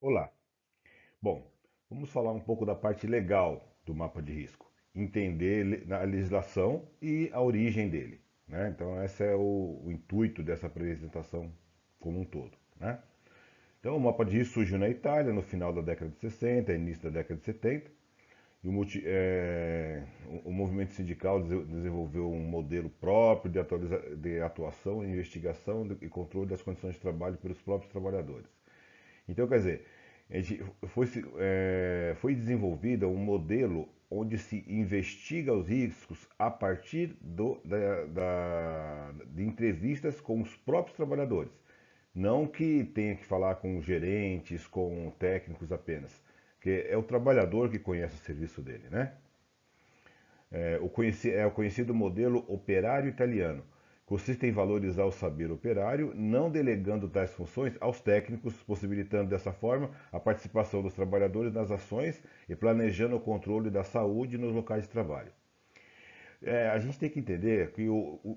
Olá. Bom, vamos falar um pouco da parte legal do mapa de risco. Entender a legislação e a origem dele, né? Então, esse é o intuito dessa apresentação como um todo, né? Então, o mapa de risco surgiu na Itália no final da década de 60, início da década de 70, e o movimento sindical desenvolveu um modelo próprio de atuação, investigação e controle das condições de trabalho pelos próprios trabalhadores. Então, quer dizer, foi desenvolvido um modelo onde se investiga os riscos a partir de entrevistas com os próprios trabalhadores. Não que tenha que falar com gerentes, com técnicos apenas, que é o trabalhador que conhece o serviço dele, né? É o conhecido modelo operário italiano. Consiste em valorizar o saber operário, não delegando tais funções aos técnicos, possibilitando dessa forma a participação dos trabalhadores nas ações e planejando o controle da saúde nos locais de trabalho. A gente tem que entender que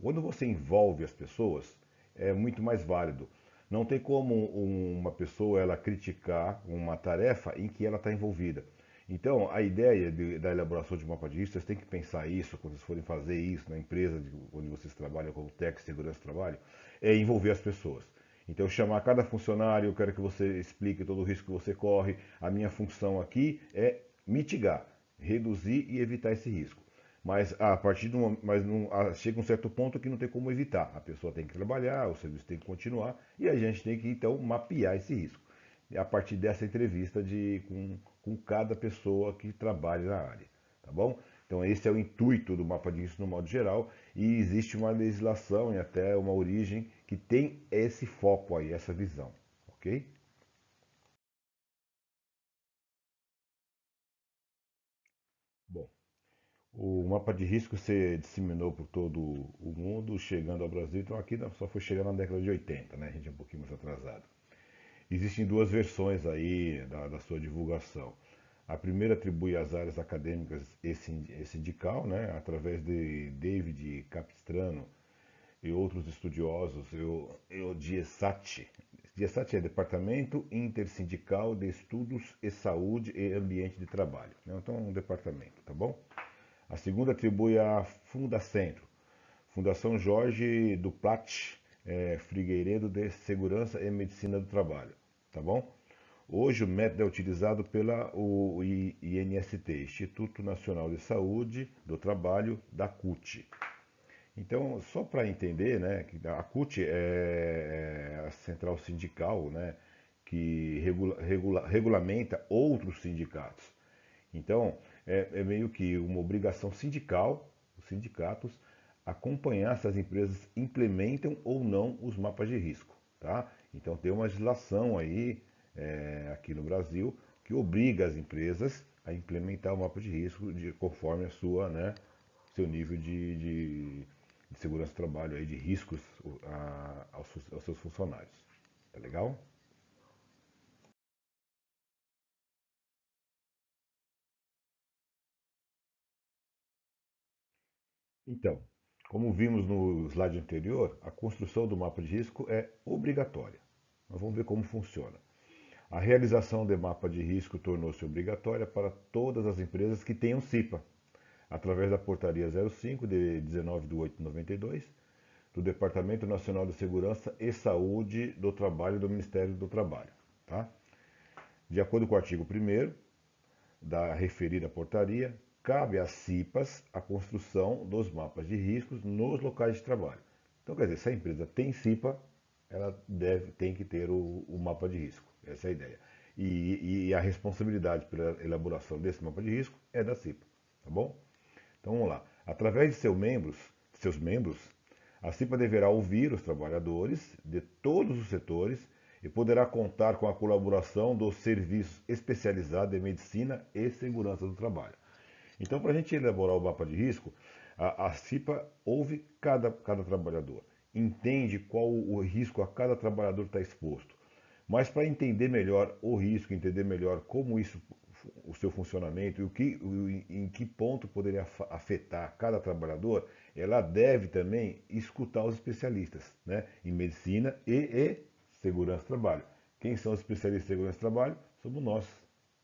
quando você envolve as pessoas, é muito mais válido. Não tem como uma pessoa ela criticar uma tarefa em que ela está envolvida. Então, a ideia da elaboração de um mapa de risco, vocês têm que pensar isso quando vocês forem fazer isso na empresa onde vocês trabalham como técnico de segurança do trabalho, é envolver as pessoas. Então, chamar cada funcionário, eu quero que você explique todo o risco que você corre. A minha função aqui é mitigar, reduzir e evitar esse risco. Mas a partir de uma, mas não, chega um certo ponto que não tem como evitar. A pessoa tem que trabalhar, o serviço tem que continuar e a gente tem que então mapear esse risco. E a partir dessa entrevista com cada pessoa que trabalha na área, tá bom? Então esse é o intuito do mapa de risco no modo geral e existe uma legislação e até uma origem que tem esse foco aí, essa visão, ok? Bom, o mapa de risco se disseminou por todo o mundo, chegando ao Brasil. Então aqui só foi chegar na década de 80, né? A gente é um pouquinho mais atrasado. Existem duas versões aí da sua divulgação. A primeira atribui às áreas acadêmicas e sindical, né? Através de David Capistrano e outros estudiosos, o DIESAT. DIESAT é Departamento Intersindical de Estudos e Saúde e Ambiente de Trabalho, né? Então é um departamento, tá bom? A segunda atribui à Fundacentro, Fundação Jorge Duplat Figueiredo de Segurança e Medicina do Trabalho, tá bom? Hoje o método é utilizado pela INST, Instituto Nacional de Saúde do Trabalho, da CUT. Então, só para entender, né, que a CUT é a central sindical, né, que regulamenta outros sindicatos. Então, é meio que uma obrigação sindical, os sindicatos, acompanhar se as empresas implementam ou não os mapas de risco, tá? Então, tem uma legislação aí, aqui no Brasil, que obriga as empresas a implementar o mapa de risco conforme a sua, né, seu nível de segurança do trabalho, aí, de riscos aos seus funcionários. Tá legal? Então, como vimos no slide anterior, a construção do mapa de risco é obrigatória. Nós vamos ver como funciona. A realização de mapa de risco tornou-se obrigatória para todas as empresas que tenham CIPA, através da Portaria 05 de 19 de 8 de 92, do Departamento Nacional de Segurança e Saúde do Trabalho do Ministério do Trabalho. Tá? De acordo com o artigo 1º da referida portaria, cabe às CIPAs a construção dos mapas de riscos nos locais de trabalho. Então, quer dizer, se a empresa tem CIPA, ela tem que ter o mapa de risco. Essa é a ideia. E a responsabilidade pela elaboração desse mapa de risco é da CIPA. Tá bom? Então vamos lá. Através de seus membros, a CIPA deverá ouvir os trabalhadores de todos os setores e poderá contar com a colaboração dos serviços especializados em medicina e segurança do trabalho. Então, para a gente elaborar o mapa de risco, a CIPA ouve cada trabalhador, entende qual o risco a cada trabalhador está exposto. Mas para entender melhor o risco, entender melhor como isso, o seu funcionamento e em que ponto poderia afetar cada trabalhador, ela deve também escutar os especialistas, né, em medicina e segurança do trabalho, Quem são os especialistas em segurança do trabalho? Somos nós,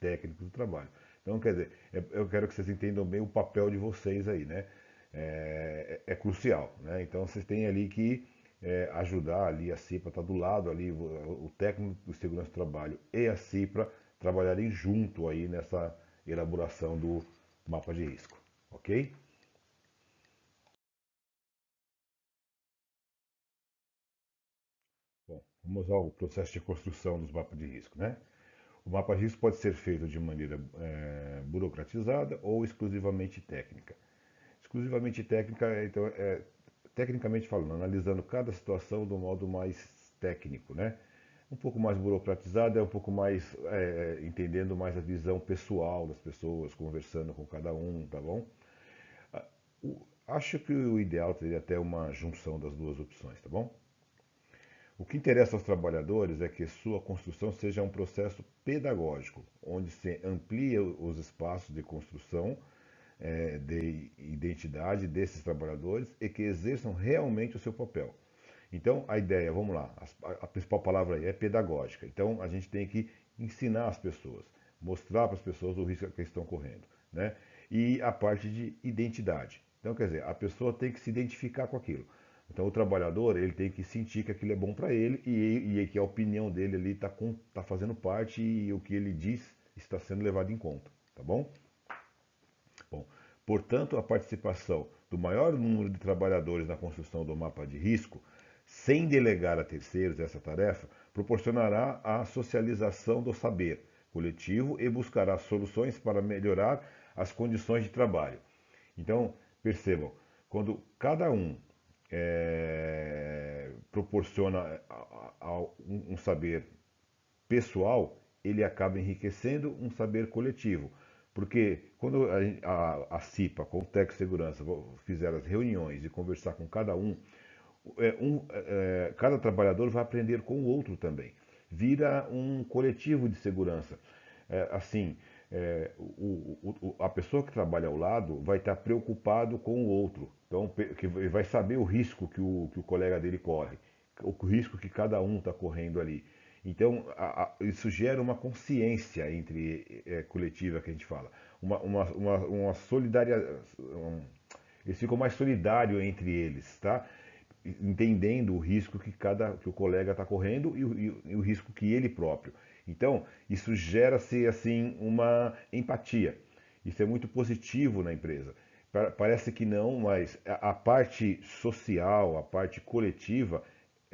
técnicos do trabalho. Então, quer dizer, eu quero que vocês entendam bem o papel de vocês aí, né? É crucial, né? Então, vocês têm ali que ajudar ali a CIPA, está do lado ali, o técnico de segurança do trabalho e a CIPA trabalharem junto aí nessa elaboração do mapa de risco, ok? Bom, vamos ao processo de construção dos mapas de risco, né? O mapa de risco pode ser feito de maneira burocratizada ou exclusivamente técnica. Exclusivamente técnica, então, tecnicamente falando, analisando cada situação do modo mais técnico, né? Um pouco mais burocratizado é um pouco mais entendendo mais a visão pessoal das pessoas, conversando com cada um, tá bom? Acho que o ideal seria até uma junção das duas opções, tá bom? O que interessa aos trabalhadores é que sua construção seja um processo pedagógico, onde se amplia os espaços de construção de identidade desses trabalhadores e que exerçam realmente o seu papel. Então, a ideia, vamos lá, a principal palavra aí é pedagógica. Então, a gente tem que ensinar as pessoas, mostrar para as pessoas o risco que estão correndo, né? E a parte de identidade. Então, quer dizer, a pessoa tem que se identificar com aquilo. Então, o trabalhador, ele tem que sentir que aquilo é bom para ele e que a opinião dele ali tá fazendo parte e o que ele diz está sendo levado em conta, tá bom? Bom, portanto, a participação do maior número de trabalhadores na construção do mapa de risco, sem delegar a terceiros essa tarefa, proporcionará a socialização do saber coletivo e buscará soluções para melhorar as condições de trabalho. Então, percebam, quando cada um proporciona um saber pessoal, ele acaba enriquecendo um saber coletivo. Porque quando a CIPA, com o Tec Segurança, fizeram as reuniões e conversar com cada um, cada trabalhador vai aprender com o outro também. Vira um coletivo de segurança. Assim, a pessoa que trabalha ao lado vai estar preocupado com o outro. Então, que vai saber o risco que o colega dele corre, o risco que cada um está correndo ali. Então, isso gera uma consciência entre coletiva que a gente fala, uma solidariedade, eles ficam mais solidários entre eles, tá? Entendendo o risco que o colega está correndo e o risco que ele próprio. Então, isso gera-se assim uma empatia. Isso é muito positivo na empresa. Parece que não, mas a parte social, a parte coletiva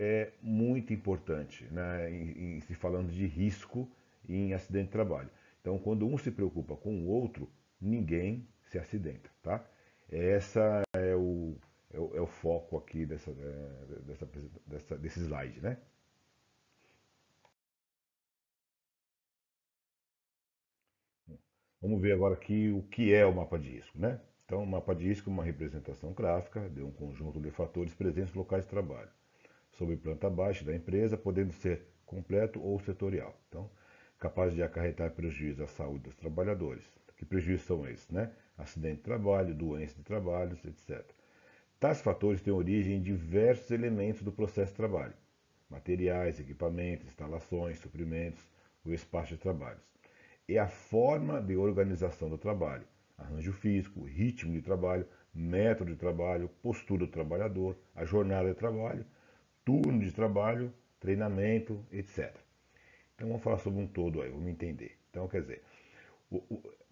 é muito importante, né, em se falando de risco em acidente de trabalho. Então, quando um se preocupa com o outro, ninguém se acidenta, tá? Essa é o foco aqui desse slide, né? Vamos ver agora aqui o que é o mapa de risco, né? Então, o mapa de risco é uma representação gráfica de um conjunto de fatores presentes nos locais de trabalho, sob planta baixa da empresa, podendo ser completo ou setorial. Então, capaz de acarretar prejuízo à saúde dos trabalhadores. Que prejuízos são esses, né? Acidente de trabalho, doença de trabalho, etc. Tais fatores têm origem em diversos elementos do processo de trabalho: materiais, equipamentos, instalações, suprimentos, o espaço de trabalhos. E a forma de organização do trabalho, arranjo físico, ritmo de trabalho, método de trabalho, postura do trabalhador, a jornada de trabalho, turno de trabalho, treinamento, etc. Então vamos falar sobre um todo aí, vamos entender. Então, quer dizer,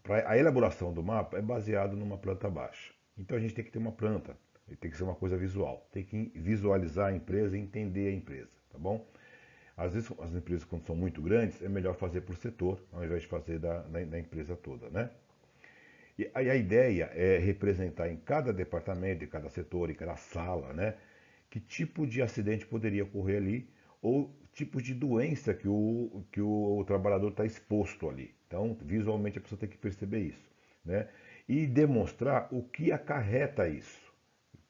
a elaboração do mapa é baseado numa planta baixa. Então a gente tem que ter uma planta, tem que ser uma coisa visual, tem que visualizar a empresa e entender a empresa, tá bom? Às vezes as empresas quando são muito grandes é melhor fazer por setor ao invés de fazer da empresa toda, né? E aí a ideia é representar em cada departamento, em cada setor, em cada sala, né? Que tipo de acidente poderia ocorrer ali ou tipos de doença que o trabalhador está exposto ali. Então, visualmente a pessoa tem que perceber isso, né? E demonstrar o que acarreta isso.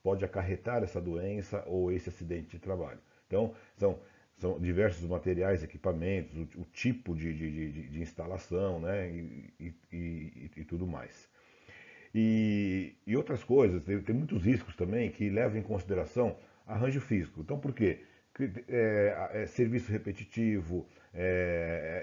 Pode acarretar essa doença ou esse acidente de trabalho. Então, são diversos materiais, equipamentos, o tipo de instalação, né? E tudo mais. E outras coisas, tem muitos riscos também que levam em consideração arranjo físico. Então, por quê? serviço repetitivo,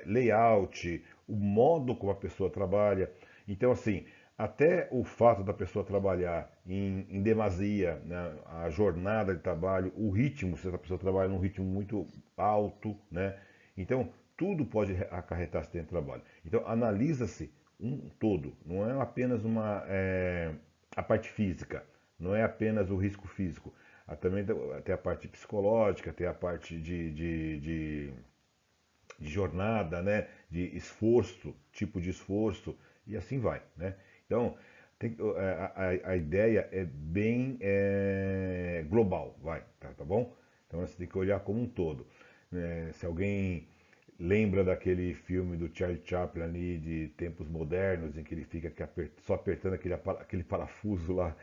layout, o modo como a pessoa trabalha. Então, assim, até o fato da pessoa trabalhar em demasia, né, a jornada de trabalho, o ritmo, se a pessoa trabalha num ritmo muito alto, né? Então, tudo pode acarretar acidente de trabalho. Então, analisa-se um todo, não é apenas a parte física, não é apenas o risco físico. Também tem a parte psicológica, tem a parte de jornada, né? De esforço, tipo de esforço, e assim vai, né? Então, a ideia é bem global, vai, tá bom? Então você tem que olhar como um todo. Se alguém lembra daquele filme do Charlie Chaplin ali de tempos modernos, em que ele fica só apertando aquele parafuso lá,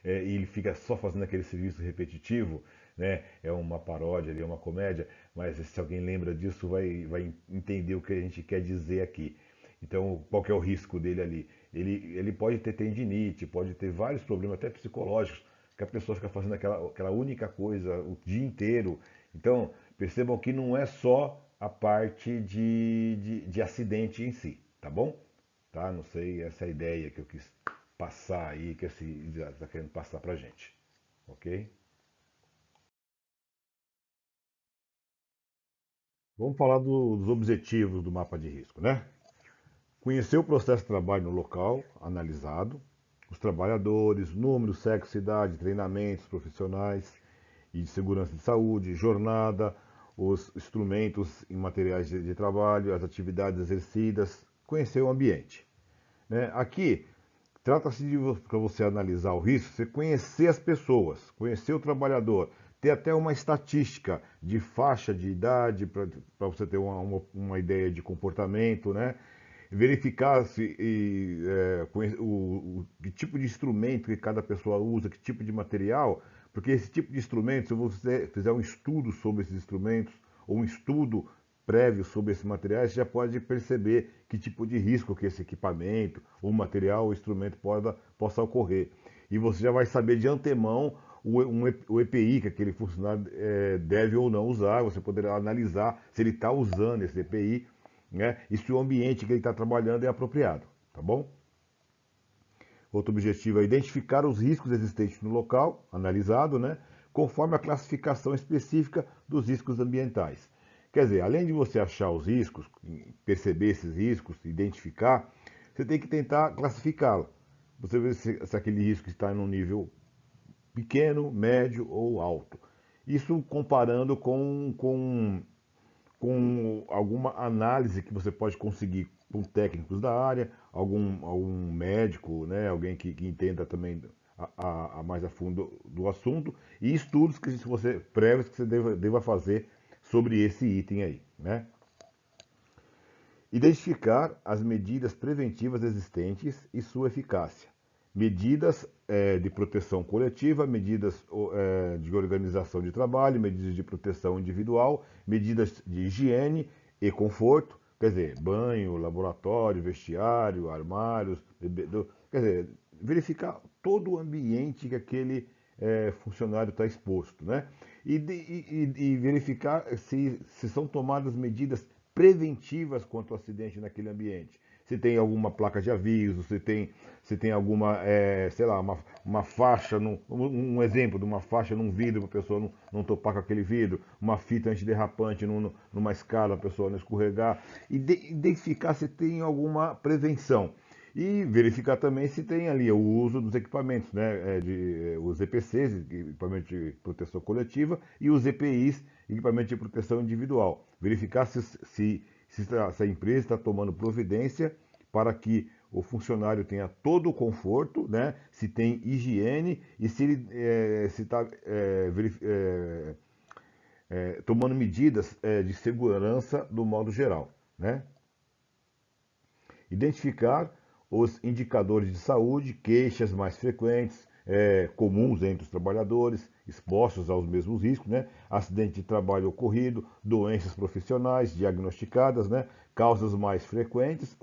e ele fica só fazendo aquele serviço repetitivo, né? É uma paródia ali, é uma comédia, mas se alguém lembra disso vai entender o que a gente quer dizer aqui. Então, qual que é o risco dele ali? Ele pode ter tendinite, pode ter vários problemas, até psicológicos, que a pessoa fica fazendo aquela única coisa o dia inteiro. Então, percebam que não é só a parte de acidente em si, tá bom? Tá? Não sei, essa é a ideia que eu quis passar aí, que esse está querendo passar pra gente, ok? Vamos falar dos objetivos do mapa de risco, né? Conhecer o processo de trabalho no local analisado, os trabalhadores, número, sexo, idade, treinamentos profissionais e de segurança de saúde, jornada, os instrumentos e materiais de trabalho, as atividades exercidas, conhecer o ambiente, né? Aqui, trata-se de para você analisar o risco, você conhecer as pessoas, conhecer o trabalhador, ter até uma estatística de faixa de idade para você ter uma ideia de comportamento, né? Verificar se que tipo de instrumento que cada pessoa usa, que tipo de material, porque esse tipo de instrumento, se você fizer um estudo sobre esses instrumentos, ou um estudo prévio sobre esses materiais, você já pode perceber que tipo de risco que esse equipamento, o material, o instrumento possa ocorrer. E você já vai saber de antemão o EPI que aquele funcionário deve ou não usar, você poderá analisar se ele está usando esse EPI, né? E se o ambiente que ele está trabalhando é apropriado, tá bom? Outro objetivo é identificar os riscos existentes no local, analisado, né? Conforme a classificação específica dos riscos ambientais. Quer dizer, além de você achar os riscos, perceber esses riscos, identificar, você tem que tentar classificá-lo. Você vê se aquele risco está em um nível pequeno, médio ou alto. Isso comparando com alguma análise que você pode conseguir com técnicos da área, algum médico, né, alguém que entenda também a mais a fundo do assunto, e estudos que você prévios que você deva fazer sobre esse item aí, né? Identificar as medidas preventivas existentes e sua eficácia. Medidas de proteção coletiva, medidas de organização de trabalho, medidas de proteção individual, medidas de higiene e conforto, quer dizer, banho, laboratório, vestiário, armários, bebedouro, quer dizer, verificar todo o ambiente que aquele funcionário está exposto, né? E verificar se são tomadas medidas preventivas contra o acidente naquele ambiente. Se tem alguma placa de aviso, se tem alguma, sei lá, uma faixa, um exemplo de uma faixa num vidro para a pessoa não topar com aquele vidro, uma fita antiderrapante numa escada para a pessoa não escorregar, e identificar se tem alguma prevenção. E verificar também se tem ali o uso dos equipamentos, né? Os EPCs, equipamento de proteção coletiva, e os EPIs, equipamento de proteção individual. Verificar se a empresa está tomando providência para que o funcionário tenha todo o conforto, né? Se tem higiene e se ele está tomando medidas de segurança do modo geral, né? Identificar os indicadores de saúde, queixas mais frequentes, comuns entre os trabalhadores, expostos aos mesmos riscos, né? Acidente de trabalho ocorrido, doenças profissionais diagnosticadas, né? Causas mais frequentes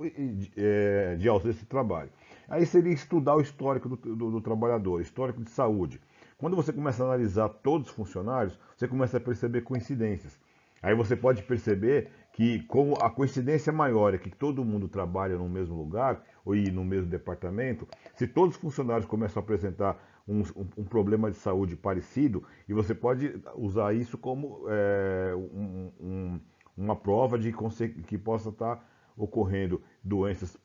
de ausência de trabalho. Aí seria estudar o histórico do trabalhador, histórico de saúde. Quando você começa a analisar todos os funcionários, você começa a perceber coincidências. Aí você pode perceber que, como a coincidência maior é que todo mundo trabalha no mesmo lugar ou no mesmo departamento, se todos os funcionários começam a apresentar um problema de saúde parecido, e você pode usar isso como uma prova de que possa estar ocorrendo doenças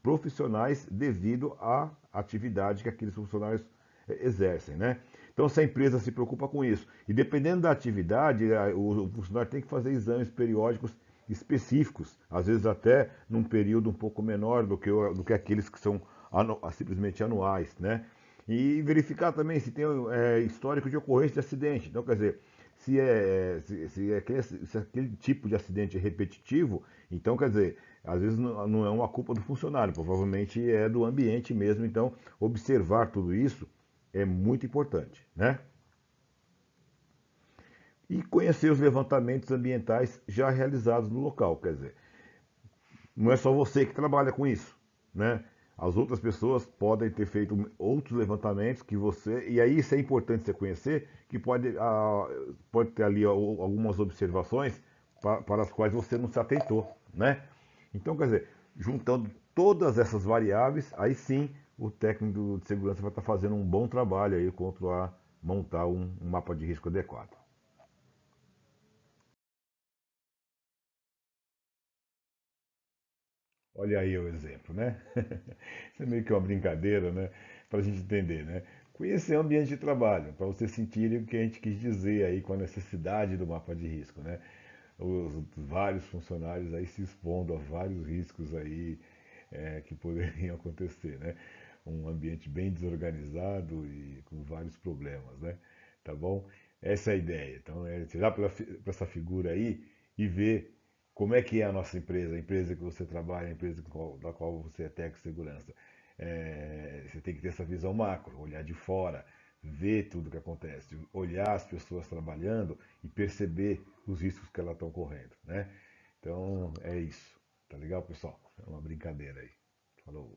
profissionais devido à atividade que aqueles funcionários exercem, né? Então, se a empresa se preocupa com isso, e dependendo da atividade, o funcionário tem que fazer exames periódicos específicos, às vezes até num período um pouco menor do que aqueles que são simplesmente anuais, né? E verificar também se tem histórico de ocorrência de acidente. Então, quer dizer, se aquele tipo de acidente é repetitivo, então, quer dizer, às vezes não é uma culpa do funcionário, provavelmente é do ambiente mesmo. Então, observar tudo isso é muito importante, né? E conhecer os levantamentos ambientais já realizados no local, quer dizer, não é só você que trabalha com isso, né? As outras pessoas podem ter feito outros levantamentos que você, e aí isso é importante você conhecer, que pode ter ali algumas observações para as quais você não se atentou, né? Então, quer dizer, juntando todas essas variáveis, aí sim o técnico de segurança vai estar fazendo um bom trabalho aí quanto a montar um mapa de risco adequado. Olha aí o exemplo, né? Isso é meio que uma brincadeira, né? Para a gente entender, né? Conhecer o ambiente de trabalho, para vocês sentirem o que a gente quis dizer aí com a necessidade do mapa de risco, né? Os vários funcionários aí se expondo a vários riscos aí que poderiam acontecer, né? Um ambiente bem desorganizado e com vários problemas, né? Tá bom? Essa é a ideia. Então, é tirar para essa figura aí e ver como é que é a nossa empresa, a empresa que você trabalha, a empresa da qual você é técnico de segurança. Você tem que ter essa visão macro, olhar de fora, ver tudo o que acontece, olhar as pessoas trabalhando e perceber os riscos que elas estão correndo, né? Então é isso. Tá legal, pessoal? É uma brincadeira aí. Falou.